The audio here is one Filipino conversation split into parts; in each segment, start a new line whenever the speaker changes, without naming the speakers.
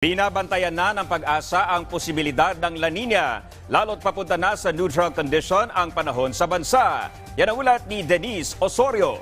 Binabantayan na ng pag-asa ang posibilidad ng La Nina, lalo't papunta na sa neutral condition ang panahon sa bansa. Yan ang ulat ni Denise Osorio.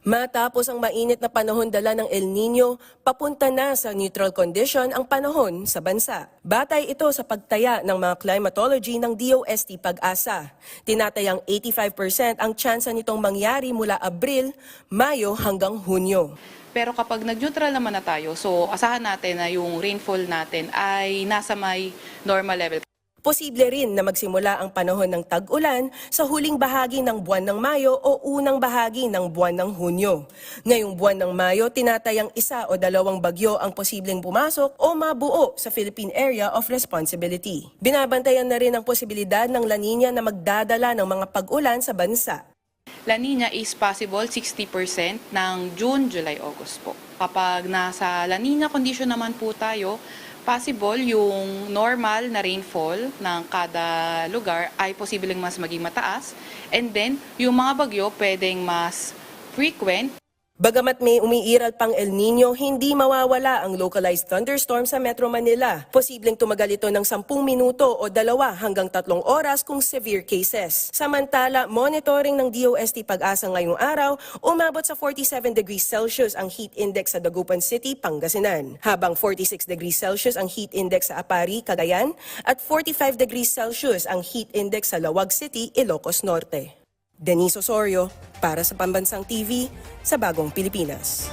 Matapos ang mainit na panahon dala ng El Nino, papunta na sa neutral condition ang panahon sa bansa. Batay ito sa pagtaya ng mga climatology ng DOST Pag-asa. Tinatayang 85% ang tsansa nitong mangyari mula Abril, Mayo hanggang Hunyo.
Pero kapag nag-neutral naman na tayo, so asahan natin na yung rainfall natin ay nasa may normal level.
Posible rin na magsimula ang panahon ng tag-ulan sa huling bahagi ng buwan ng Mayo o unang bahagi ng buwan ng Hunyo. Ngayong buwan ng Mayo, tinatayang 1 o 2 bagyo ang posibleng pumasok o mabuo sa Philippine Area of Responsibility. Binabantayan na rin ang posibilidad ng La Nina na magdadala ng mga pag-ulan sa bansa.
La Nina is possible 60% ng June, July, August po. Kapag nasa La Nina condition naman po tayo, possible yung normal na rainfall ng kada lugar ay posibleng mas maging mataas. And then, yung mga bagyo pwedeng mas frequent.
Bagamat may umiiral pang El Nino, hindi mawawala ang localized thunderstorm sa Metro Manila. Posibleng tumagal ito ng 10 minuto o 2 hanggang 3 oras kung severe cases. Samantala, monitoring ng DOST Pag-asa ngayong araw, umabot sa 47 degrees Celsius ang heat index sa Dagupan City, Pangasinan. Habang 46 degrees Celsius ang heat index sa Apari, Cagayan, at 45 degrees Celsius ang heat index sa Lawag City, Ilocos Norte. Denise Osorio, para sa Pambansang TV, sa Bagong Pilipinas.